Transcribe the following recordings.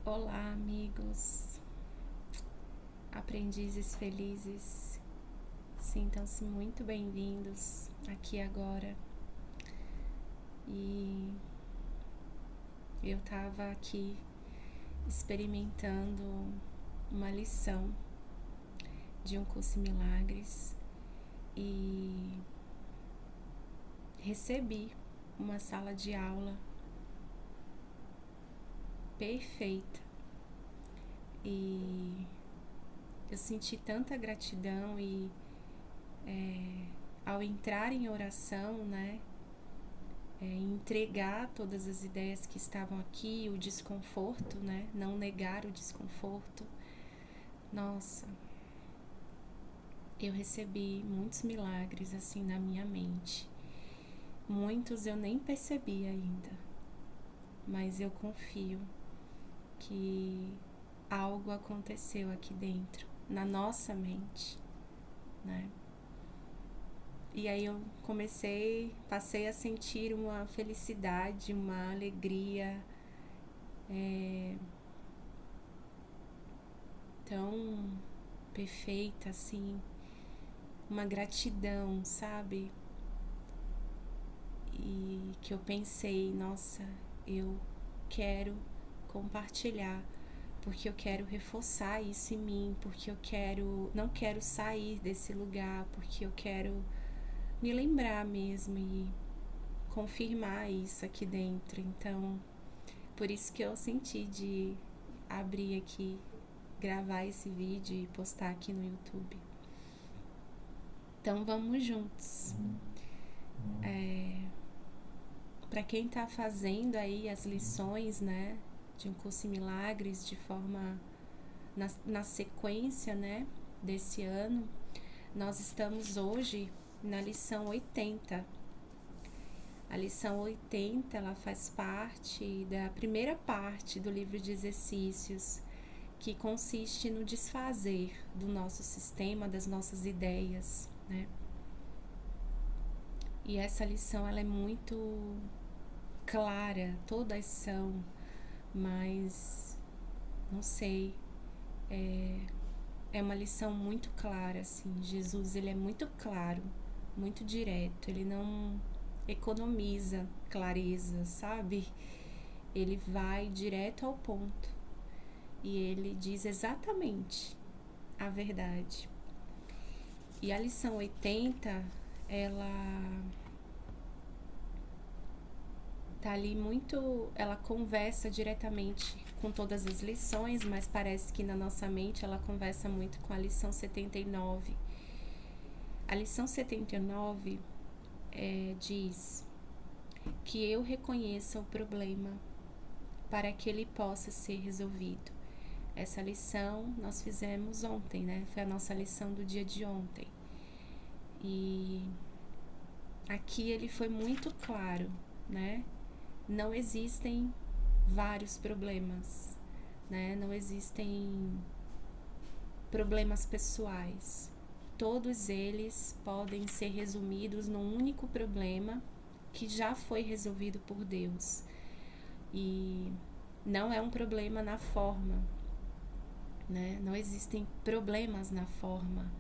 Olá, amigos, aprendizes felizes, sintam-se muito bem-vindos aqui agora. E eu estava aqui experimentando uma lição de um curso em milagres e recebi uma sala de aula perfeita. E eu senti tanta gratidão e ao entrar em oração, né, entregar todas as ideias que estavam aqui, o desconforto, né, não negar o desconforto. Nossa, eu recebi muitos milagres assim na minha mente. Muitos eu nem percebi ainda, mas eu confio que algo aconteceu aqui dentro, na nossa mente, né? E aí eu passei a sentir uma felicidade, uma alegria tão perfeita, assim, uma gratidão, sabe? E que eu pensei, nossa, eu quero compartilhar, porque eu quero reforçar isso em mim, porque não quero sair desse lugar, porque eu quero me lembrar mesmo e confirmar isso aqui dentro. Então, por isso que eu senti de abrir aqui, gravar esse vídeo e postar aqui no YouTube. Então, vamos juntos. Para quem está fazendo aí as lições, né, de um curso em milagres de forma na sequência, né, desse ano, nós estamos hoje na lição 80. A lição 80, ela faz parte da primeira parte do livro de exercícios, que consiste no desfazer do nosso sistema, das nossas ideias, né? E essa lição, ela é muito clara, todas são, mas não sei, é uma lição muito clara, assim. Jesus, ele é muito claro, muito direto, ele não economiza clareza, sabe? Ele vai direto ao ponto e ele diz exatamente a verdade. E a lição 80, ela tá ali muito, ela conversa diretamente com todas as lições, mas parece que na nossa mente ela conversa muito com a lição 79. A lição 79 diz que eu reconheça o problema para que ele possa ser resolvido. Essa lição nós fizemos ontem, né? Foi a nossa lição do dia de ontem. E aqui ele foi muito claro, né? Não existem vários problemas, né? Não existem problemas pessoais. Todos eles podem ser resumidos num único problema que já foi resolvido por Deus. E não é um problema na forma, né? Não existem problemas na forma.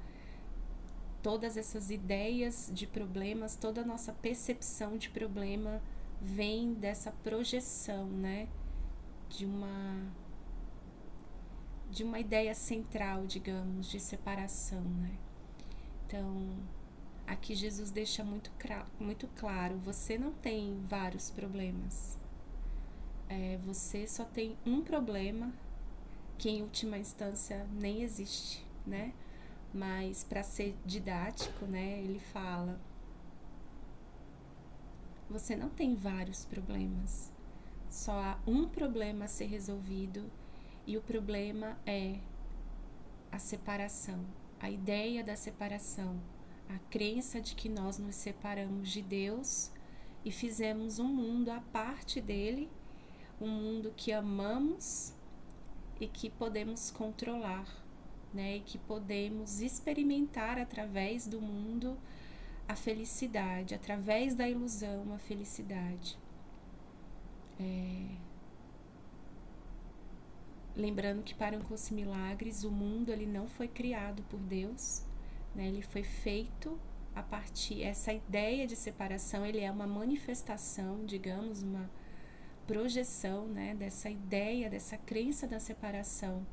Todas essas ideias de problemas, toda a nossa percepção de problema vem dessa projeção, né? De uma ideia central, digamos, de separação, né? Então, aqui Jesus deixa muito claro, você não tem vários problemas. Você só tem um problema, que em última instância nem existe, né? Mas para ser didático, né, ele fala: você não tem vários problemas, só há um problema a ser resolvido, e o problema é a separação, a ideia da separação, a crença de que nós nos separamos de Deus e fizemos um mundo à parte dele, um mundo que amamos e que podemos controlar, né? E que podemos experimentar através do mundo a felicidade, através da ilusão, a felicidade. lembrando que para um Curso em Milagres, o mundo ele não foi criado por Deus, né? Ele foi feito a partir, essa ideia de separação, ele é uma manifestação, digamos, uma projeção, né, dessa ideia, dessa crença da separação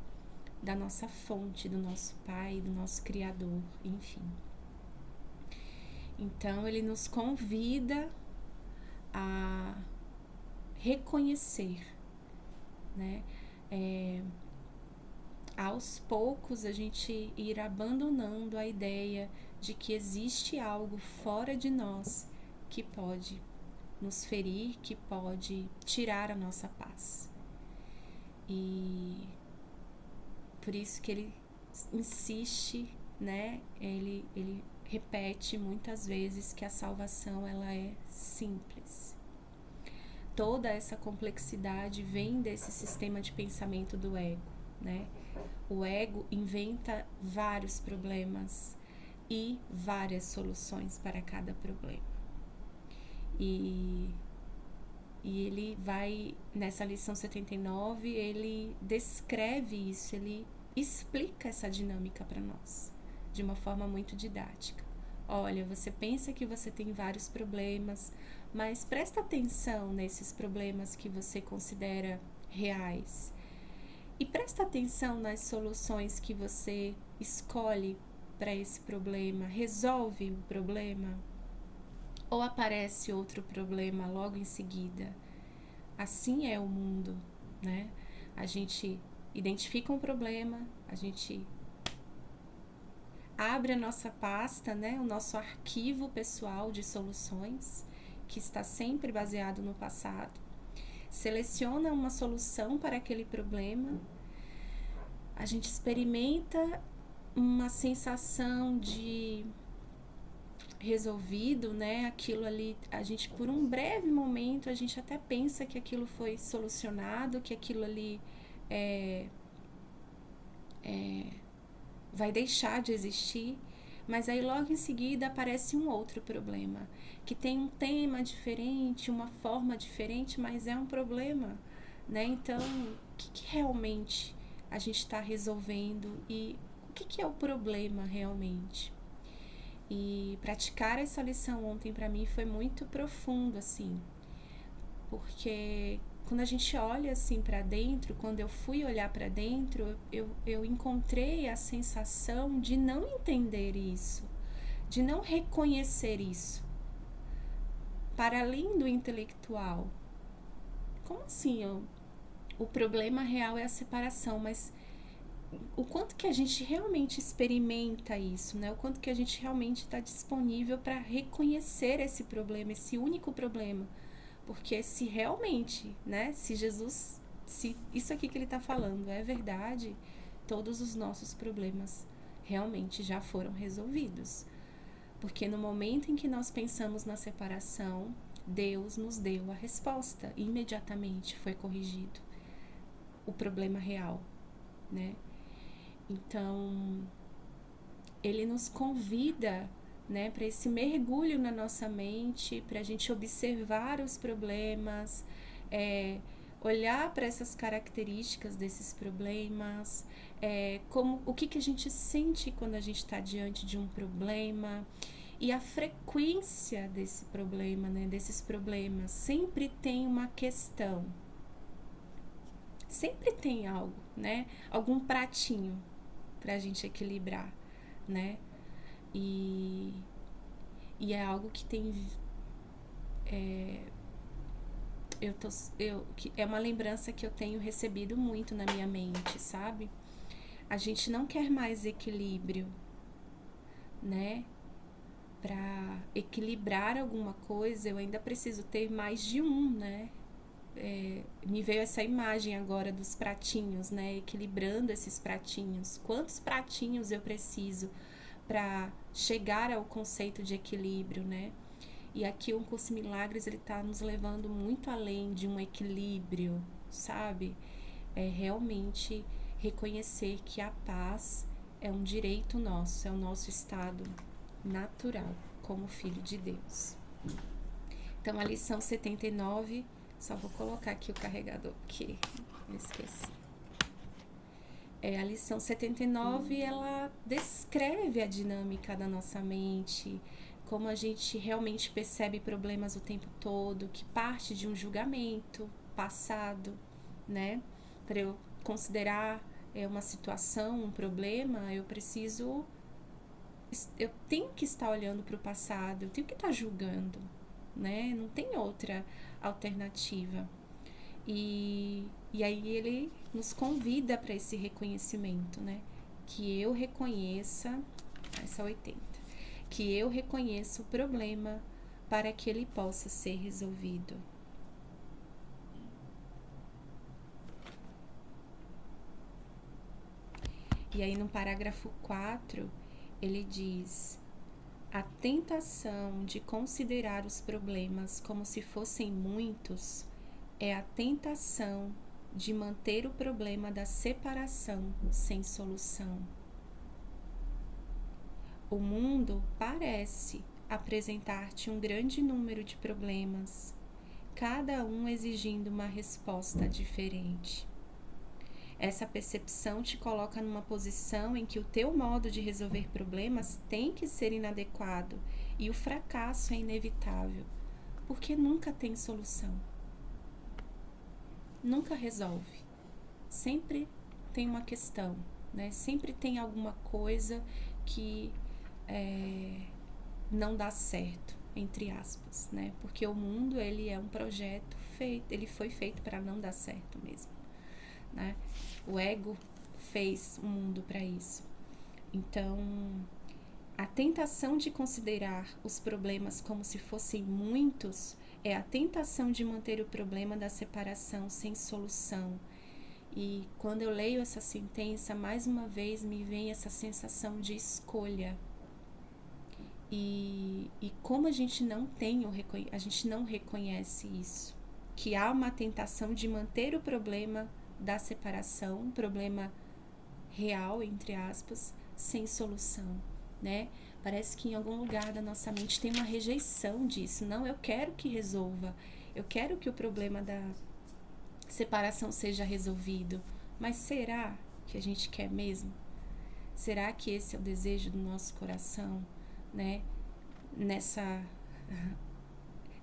da nossa fonte, do nosso Pai, do nosso Criador, enfim. Então, ele nos convida a reconhecer, né, aos poucos a gente ir abandonando a ideia de que existe algo fora de nós que pode nos ferir, que pode tirar a nossa paz. E por isso que ele insiste, né? Ele repete muitas vezes que a salvação ela é simples. Toda essa complexidade vem desse sistema de pensamento do ego, né? O ego inventa vários problemas e várias soluções para cada problema. E ele vai, nessa lição 79, ele descreve isso, ele explica essa dinâmica para nós, de uma forma muito didática. Olha, você pensa que você tem vários problemas, mas presta atenção nesses problemas que você considera reais. E presta atenção nas soluções que você escolhe para esse problema. Resolve o problema? Ou aparece outro problema logo em seguida? Assim é o mundo, né? A gente identifica um problema, a gente abre a nossa pasta, né? O nosso arquivo pessoal de soluções, que está sempre baseado no passado. Seleciona uma solução para aquele problema, a gente experimenta uma sensação de resolvido, né? Aquilo ali, a gente por um breve momento a gente até pensa que aquilo foi solucionado, que aquilo ali vai deixar de existir, mas aí logo em seguida aparece um outro problema, que tem um tema diferente, uma forma diferente, mas é um problema, né? Então, o que realmente a gente está resolvendo e o que é o problema realmente? E praticar essa lição ontem para mim foi muito profundo, assim, porque quando a gente olha assim para dentro, quando eu fui olhar para dentro, eu encontrei a sensação de não entender isso, de não reconhecer isso, para além do intelectual. Como assim? O problema real é a separação, mas o quanto que a gente realmente experimenta isso, né? O quanto que a gente realmente está disponível para reconhecer esse problema, esse único problema. Porque se realmente, né, se Jesus, se isso aqui que ele está falando é verdade, todos os nossos problemas realmente já foram resolvidos. Porque no momento em que nós pensamos na separação, Deus nos deu a resposta, imediatamente foi corrigido o problema real, né? Então, ele nos convida, né, para esse mergulho na nossa mente, para a gente observar os problemas, olhar para essas características desses problemas, o que a gente sente quando a gente está diante de um problema e a frequência desse problema, né, desses problemas. Sempre tem uma questão, sempre tem algo, né, algum pratinho para a gente equilibrar, né? E é algo que tem é uma lembrança que eu tenho recebido muito na minha mente, sabe? A gente não quer mais equilíbrio, né? Para equilibrar alguma coisa, eu ainda preciso ter mais de um, né? Me veio essa imagem agora dos pratinhos, né? Equilibrando esses pratinhos. Quantos pratinhos eu preciso para chegar ao conceito de equilíbrio, né? E aqui o Curso em Milagres, ele tá nos levando muito além de um equilíbrio, sabe? É realmente reconhecer que a paz é um direito nosso, é o nosso estado natural como filho de Deus. Então, a lição 79, só vou colocar aqui o carregador, porque eu esqueci. A lição 79, ela descreve a dinâmica da nossa mente, como a gente realmente percebe problemas o tempo todo, que parte de um julgamento passado, né? Para eu considerar uma situação, um problema, eu tenho que estar olhando para o passado, eu tenho que estar julgando, né? Não tem outra alternativa. E aí ele nos convida para esse reconhecimento, né? Que eu reconheça, essa 80, que eu reconheça o problema para que ele possa ser resolvido. E aí no parágrafo 4, ele diz: a tentação de considerar os problemas como se fossem muitos é a tentação de manter o problema da separação sem solução. O mundo parece apresentar-te um grande número de problemas, cada um exigindo uma resposta diferente. Essa percepção te coloca numa posição em que o teu modo de resolver problemas tem que ser inadequado e o fracasso é inevitável, porque nunca tem solução. Nunca resolve. Sempre tem uma questão, né? Sempre tem alguma coisa que não dá certo, entre aspas, né? Porque o mundo, ele é um projeto feito, ele foi feito para não dar certo mesmo, né? O ego fez o mundo para isso. Então, a tentação de considerar os problemas como se fossem muitos é a tentação de manter o problema da separação sem solução. E quando eu leio essa sentença, mais uma vez me vem essa sensação de escolha. E como a gente não a gente não reconhece isso, que há uma tentação de manter o problema da separação, um problema real, entre aspas, sem solução, né? Parece que em algum lugar da nossa mente tem uma rejeição disso. Não, eu quero que resolva, eu quero que o problema da separação seja resolvido, mas será que a gente quer mesmo? Será que esse é o desejo do nosso coração, né?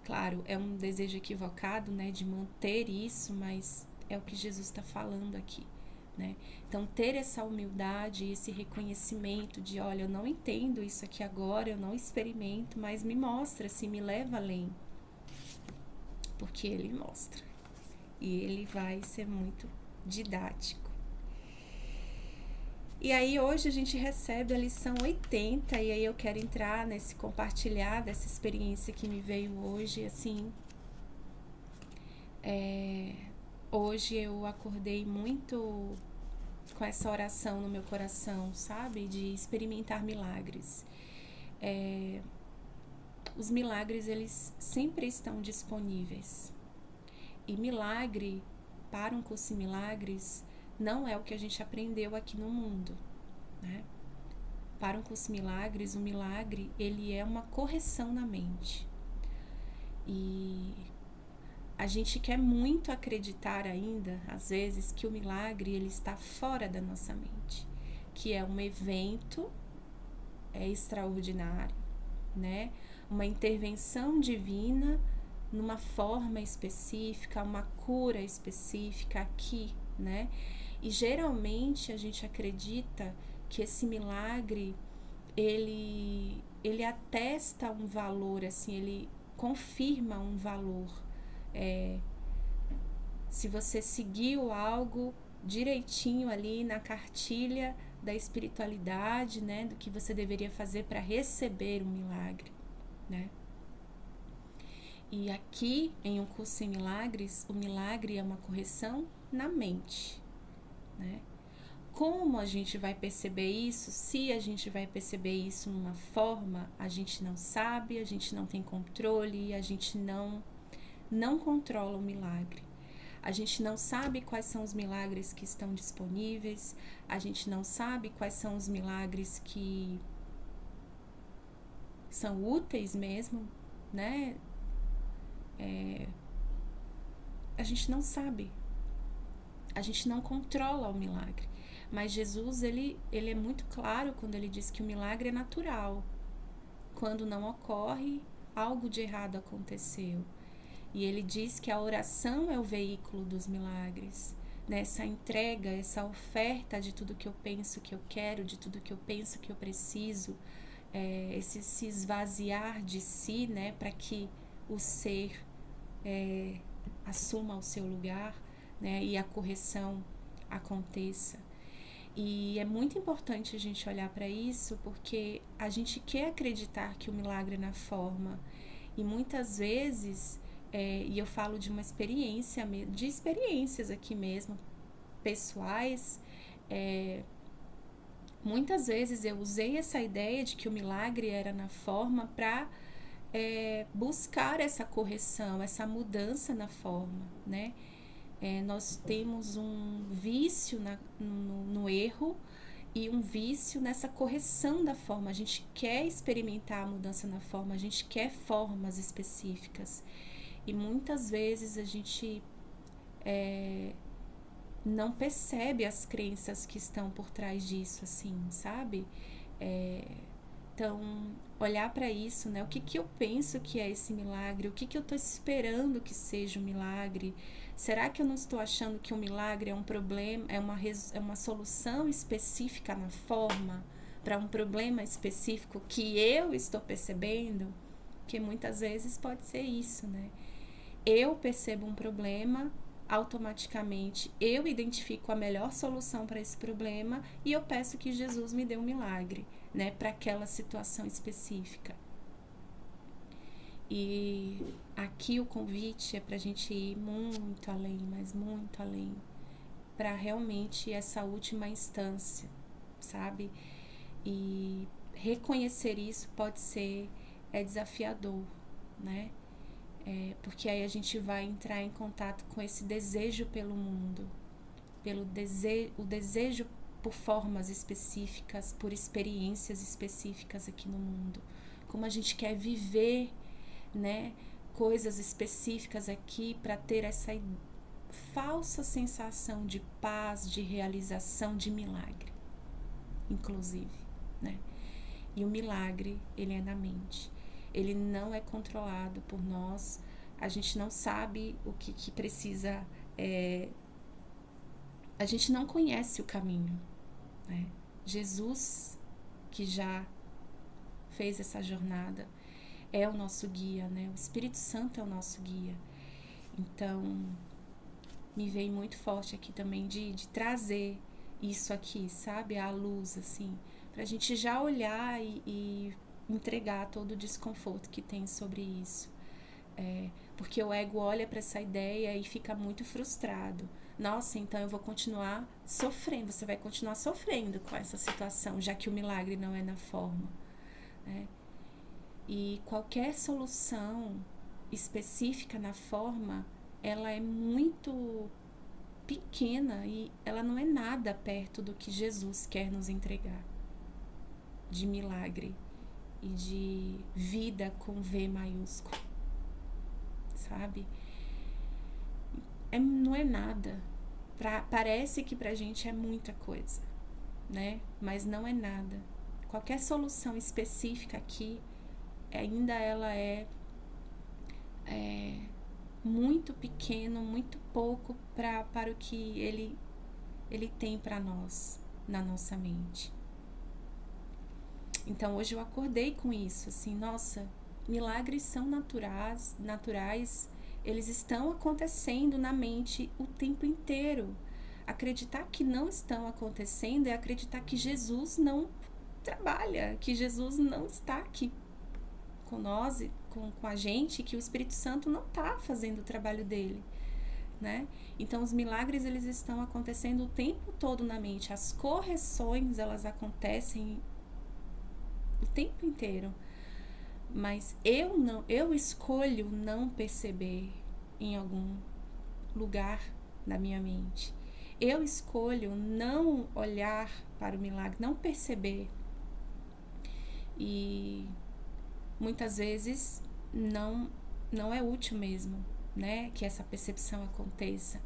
Claro, é um desejo equivocado, né, de manter isso, mas é o que Jesus está falando aqui, né? Então, ter essa humildade, esse reconhecimento de, olha, eu não entendo isso aqui agora, eu não experimento, mas me mostra, se me leva além. Porque ele mostra. E ele vai ser muito didático. E aí hoje a gente recebe a lição 80, e aí eu quero entrar nesse compartilhar dessa experiência que me veio hoje, assim. Hoje eu acordei muito com essa oração no meu coração, sabe? De experimentar milagres. Os milagres, eles sempre estão disponíveis. E milagre, para um curso em milagres, não é o que a gente aprendeu aqui no mundo, né? Para um curso em milagres, o milagre, ele é uma correção na mente. E a gente quer muito acreditar ainda, às vezes, que o milagre, ele está fora da nossa mente, que é um evento extraordinário, né? Uma intervenção divina numa forma específica, uma cura específica aqui, né? E geralmente a gente acredita que esse milagre, ele atesta um valor, assim, ele confirma um valor. Se você seguiu algo direitinho ali na cartilha da espiritualidade, né, do que você deveria fazer para receber um milagre, né? E aqui, em um curso em milagres, o milagre é uma correção na mente, né? Como a gente vai perceber isso? Se a gente vai perceber isso numa forma, a gente não sabe, a gente não tem controle, a gente não controla o milagre. A gente não sabe quais são os milagres que estão disponíveis, a gente não sabe quais são os milagres que são úteis mesmo, né? A gente não sabe, a gente não controla o milagre, Mas Jesus, ele é muito claro quando ele diz que o milagre é natural. Quando não ocorre, algo de errado aconteceu. E ele diz que a oração é o veículo dos milagres. Essa entrega, essa oferta de tudo que eu penso que eu quero, de tudo que eu penso que eu preciso, esse se esvaziar de si, né, para que o ser assuma o seu lugar, né, e a correção aconteça. E é muito importante a gente olhar para isso, porque a gente quer acreditar que o milagre é na forma, e muitas vezes, e eu falo de uma experiência, de experiências aqui mesmo, pessoais, muitas vezes eu usei essa ideia de que o milagre era na forma para buscar essa correção, essa mudança na forma, né? Nós temos um vício no erro e um vício nessa correção da forma. A gente quer experimentar a mudança na forma, a gente quer formas específicas. E muitas vezes a gente não percebe as crenças que estão por trás disso, assim, sabe? Então, olhar para isso, né? O que eu penso que é esse milagre? O que eu estou esperando que seja um milagre? Será que eu não estou achando que o milagre é um problema, é uma solução específica na forma para um problema específico que eu estou percebendo? Que muitas vezes pode ser isso, né? Eu percebo um problema, automaticamente eu identifico a melhor solução para esse problema e eu peço que Jesus me dê um milagre, né, para aquela situação específica. E aqui o convite é para a gente ir muito além, mas muito além, para realmente essa última instância, sabe? E reconhecer isso pode ser desafiador, né? Porque aí a gente vai entrar em contato com esse desejo pelo mundo, o desejo por formas específicas, por experiências específicas aqui no mundo. Como a gente quer viver, né, coisas específicas aqui para ter essa falsa sensação de paz, de realização, de milagre, inclusive, né? E o milagre, ele é na mente. Ele não é controlado por nós. A gente não sabe o que precisa. A gente não conhece o caminho, né? Jesus, que já fez essa jornada, é o nosso guia, né? O Espírito Santo é o nosso guia. Então, me veio muito forte aqui também de trazer isso aqui, sabe? À luz, assim, pra gente já olhar e entregar todo o desconforto que tem sobre isso. Porque o ego olha para essa ideia e fica muito frustrado. Nossa, então eu vou continuar sofrendo. Você vai continuar sofrendo com essa situação, já que o milagre não é na forma, né? E qualquer solução específica na forma, ela é muito pequena e ela não é nada perto do que Jesus quer nos entregar de milagre e de vida com V maiúsculo, sabe? Não é nada. Parece que pra gente é muita coisa, né? Mas não é nada. Qualquer solução específica aqui, ainda ela é muito pequeno, muito pouco para o que ele tem para nós, na nossa mente. Então hoje eu acordei com isso, assim, nossa, milagres são naturais, eles estão acontecendo na mente o tempo inteiro. Acreditar que não estão acontecendo é acreditar que Jesus não trabalha, que Jesus não está aqui com nós, com a gente, que o Espírito Santo não está fazendo o trabalho dele, né? Então os milagres, eles estão acontecendo o tempo todo na mente. As correções, elas acontecem o tempo inteiro, mas eu escolho não perceber em algum lugar da minha mente. Eu escolho não olhar para o milagre, não perceber. E muitas vezes não é útil mesmo, né, que essa percepção aconteça.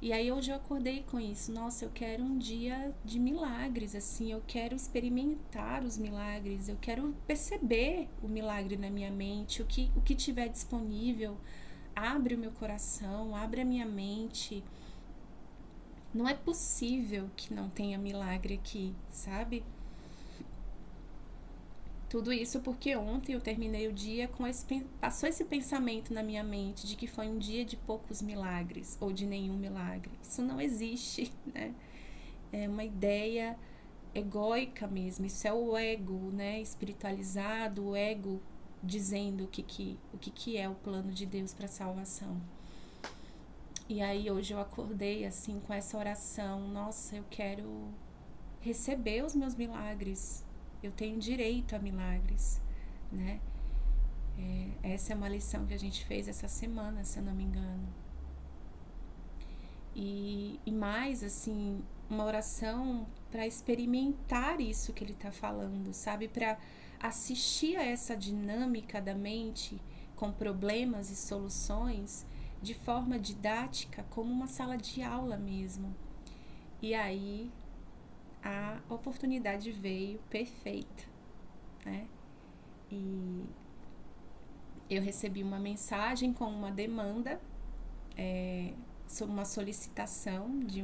E aí hoje eu acordei com isso. Nossa, eu quero um dia de milagres, assim, eu quero experimentar os milagres, eu quero perceber o milagre na minha mente, o que tiver disponível, abre o meu coração, abre a minha mente. Não é possível que não tenha milagre aqui, sabe? Tudo isso porque ontem eu terminei o dia com passou esse pensamento na minha mente de que foi um dia de poucos milagres ou de nenhum milagre. Isso não existe, né? É uma ideia egóica mesmo. Isso é o ego, né? Espiritualizado, o ego dizendo o que é o plano de Deus para a salvação. E aí hoje eu acordei assim com essa oração. Nossa, eu quero receber os meus milagres. Eu tenho direito a milagres, né? Essa é uma lição que a gente fez essa semana, se eu não me engano. E mais, assim, uma oração para experimentar isso que ele está falando, sabe? Para assistir a essa dinâmica da mente com problemas e soluções de forma didática, como uma sala de aula mesmo. E aí a oportunidade veio perfeita, né? E eu recebi uma mensagem com uma demanda, sobre uma solicitação de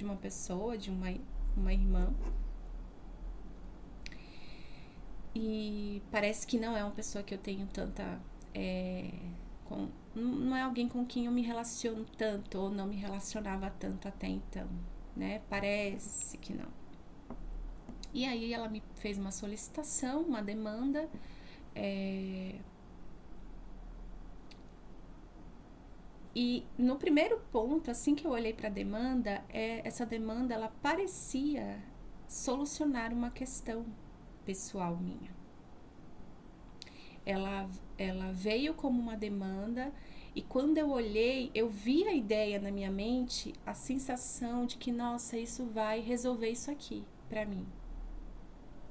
uma pessoa, de uma irmã. E parece que não é uma pessoa que eu tenho tanta... não é alguém com quem eu me relaciono tanto, ou não me relacionava tanto até então, né? Parece que não. E aí ela me fez uma solicitação, uma demanda, e no primeiro ponto, assim que eu olhei para a demanda, essa demanda ela parecia solucionar uma questão pessoal minha. Ela veio como uma demanda, e quando eu olhei, eu vi a ideia na minha mente, a sensação de que, nossa, isso vai resolver isso aqui para mim.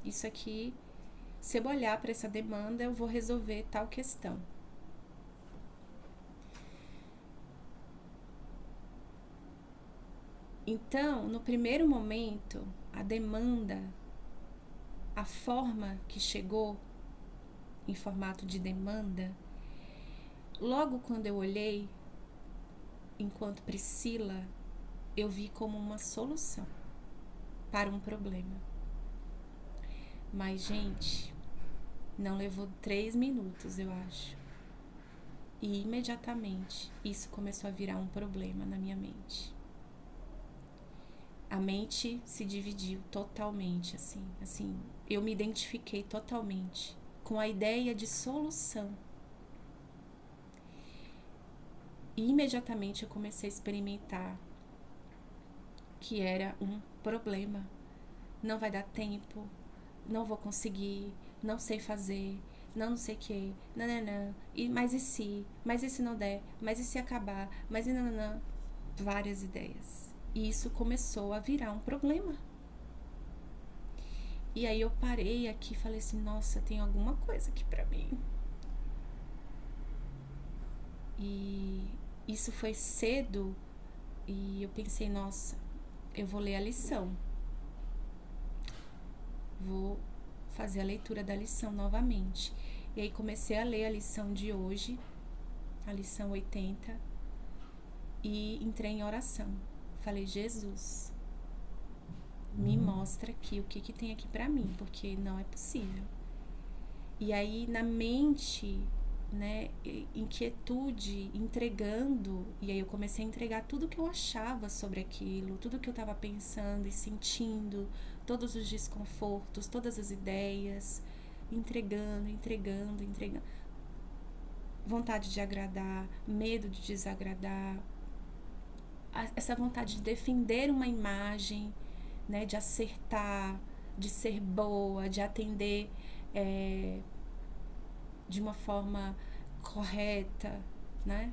Isso aqui, se eu olhar para essa demanda, eu vou resolver tal questão. Então, no primeiro momento, a demanda, a forma que chegou em formato de demanda, logo quando eu olhei, enquanto Priscila, eu vi como uma solução para um problema. Mas, gente, não levou 3 minutos, eu acho. E imediatamente isso começou a virar um problema na minha mente. A mente se dividiu totalmente, assim, eu me identifiquei totalmente com a ideia de solução. E imediatamente eu comecei a experimentar que era um problema. Não vai dar tempo, não vou conseguir, não sei fazer, não sei o que, nananã, mas e se não der, mas e se acabar, mas e nananã, várias ideias. E isso começou a virar um problema. E aí eu parei aqui e falei assim, nossa, tem alguma coisa aqui pra mim. E isso foi cedo, e eu pensei, nossa, eu vou ler a lição. Vou fazer a leitura da lição novamente. E aí comecei a ler a lição de hoje, a lição 80, e entrei em oração. Falei, Jesus, me mostra aqui o que tem aqui pra mim, porque não é possível. E aí na mente, né, inquietude, entregando, e aí eu comecei a entregar tudo que eu achava sobre aquilo, tudo que eu estava pensando e sentindo, todos os desconfortos, todas as ideias, entregando. Vontade de agradar, medo de desagradar, essa vontade de defender uma imagem, né, de acertar, de ser boa, de atender de uma forma correta, né?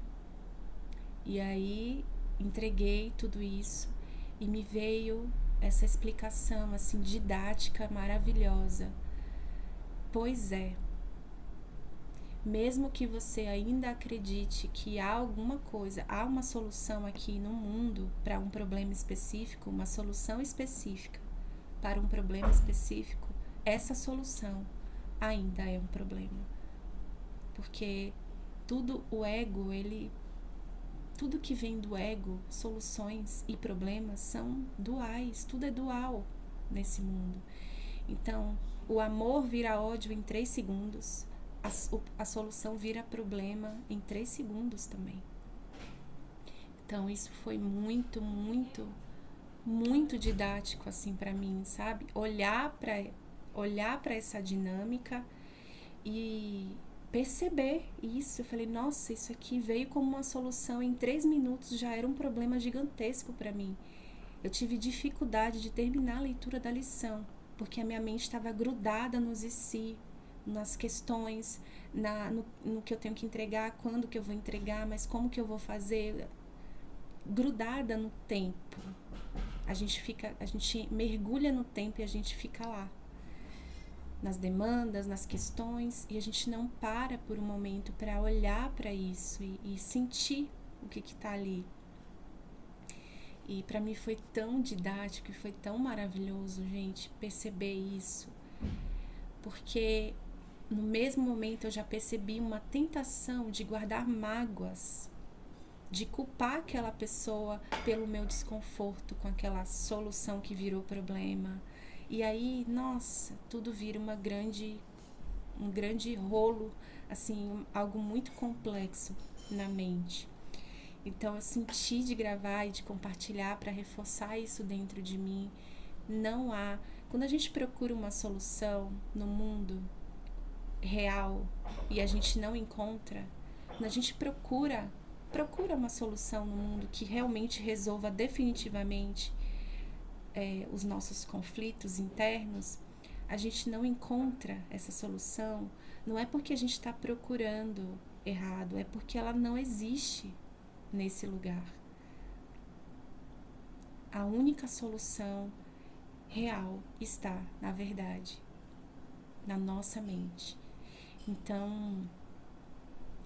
E aí entreguei tudo isso e me veio essa explicação assim didática maravilhosa. Pois é, Mesmo que você ainda acredite que há alguma coisa, há uma solução aqui no mundo para um problema específico, uma solução específica para um problema específico, essa solução ainda é um problema. Porque tudo que vem do ego, soluções e problemas são duais, tudo é dual nesse mundo. Então, o amor vira ódio em 3 segundos, a solução vira problema em 3 segundos também. Então, isso foi muito, muito, muito didático assim para mim, sabe? Olhar para essa dinâmica e perceber isso. Eu falei, nossa, isso aqui veio como uma solução em 3 minutos, já era um problema gigantesco para mim. Eu tive dificuldade de terminar a leitura da lição, porque a minha mente estava grudada nos e se, nas questões, no que eu tenho que entregar, quando que eu vou entregar, mas como que eu vou fazer, grudada no tempo. A gente mergulha no tempo e a gente fica lá, nas demandas, nas questões, e a gente não para por um momento para olhar para isso e sentir o que está ali. E para mim foi tão didático e foi tão maravilhoso, gente, perceber isso. Porque no mesmo momento eu já percebi uma tentação de guardar mágoas, de culpar aquela pessoa pelo meu desconforto com aquela solução que virou problema. E aí, nossa, tudo vira um grande rolo, assim, algo muito complexo na mente. Então eu senti de gravar e de compartilhar para reforçar isso dentro de mim. Não há... Quando a gente procura uma solução no mundo real e a gente não encontra, quando a gente procura uma solução no mundo que realmente resolva definitivamente os nossos conflitos internos, a gente não encontra essa solução, não é porque a gente está procurando errado, é porque ela não existe nesse lugar. A única solução real está, na verdade, na nossa mente. Então,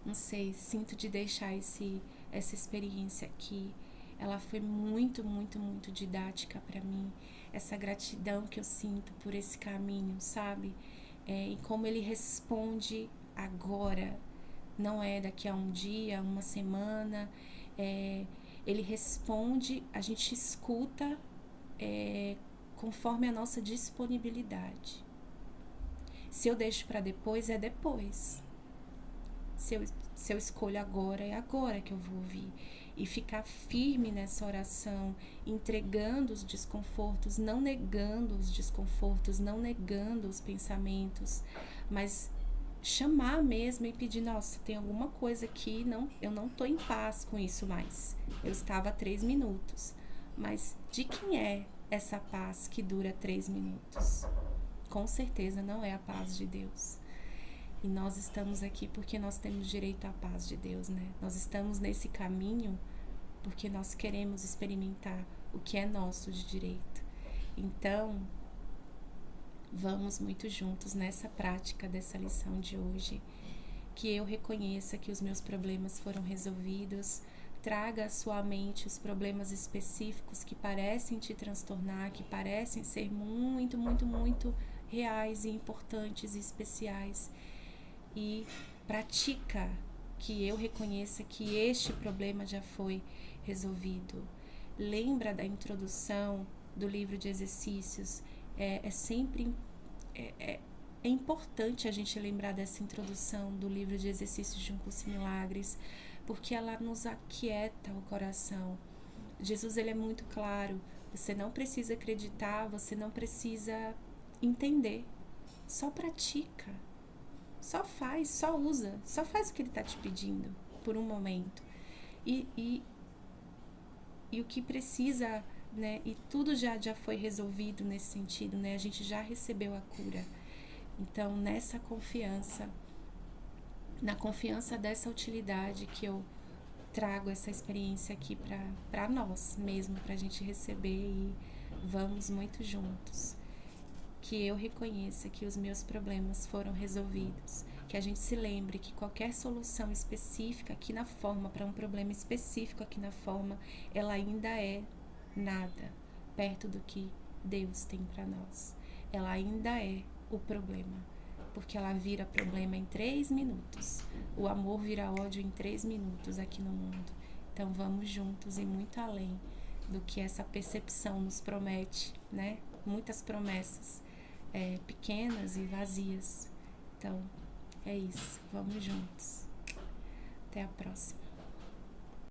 não sei, sinto de deixar essa experiência aqui. Ela foi muito, muito, muito didática para mim. Essa gratidão que eu sinto por esse caminho, sabe? E como ele responde agora. Não é daqui a um dia, uma semana. Ele responde, a gente escuta conforme a nossa disponibilidade. Se eu deixo para depois, é depois. Se eu escolho agora, é agora que eu vou ouvir. E ficar firme nessa oração, entregando os desconfortos, não negando os desconfortos, não negando os pensamentos, mas chamar mesmo e pedir, nossa, tem alguma coisa aqui, eu não estou em paz com isso mais. Eu estava há 3 minutos. Mas de quem é essa paz que dura 3 minutos? Com certeza não é a paz de Deus. E nós estamos aqui porque nós temos direito à paz de Deus, né? Nós estamos nesse caminho porque nós queremos experimentar o que é nosso de direito. Então, vamos muito juntos nessa prática dessa lição de hoje. Que eu reconheça que os meus problemas foram resolvidos. Traga à sua mente os problemas específicos que parecem te transtornar, que parecem ser muito, muito, muito reais e importantes e especiais. E pratica que eu reconheça que este problema já foi resolvido. Lembra da introdução do livro de exercícios. É importante a gente lembrar dessa introdução do livro de exercícios de Um Curso em Milagres, porque ela nos aquieta o coração. Jesus, ele é muito claro. Você não precisa acreditar, você não precisa entender. Só pratica. Só faz, só usa, só faz o que ele está te pedindo por um momento. E o que precisa, né? E tudo já foi resolvido nesse sentido, né? A gente já recebeu a cura. Então, nessa confiança, na confiança dessa utilidade que eu trago essa experiência aqui para nós mesmo, para a gente receber, e vamos muito juntos. que eu reconheça que os meus problemas foram resolvidos, que a gente se lembre que qualquer solução específica aqui na forma, para um problema específico aqui na forma, ela ainda é nada perto do que Deus tem para nós. Ela ainda é o problema, porque ela vira problema em 3 minutos. O amor vira ódio em 3 minutos aqui no mundo. Então vamos juntos e muito além do que essa percepção nos promete, né? Muitas promessas pequenas e vazias. Então é isso, vamos juntos. Até a próxima.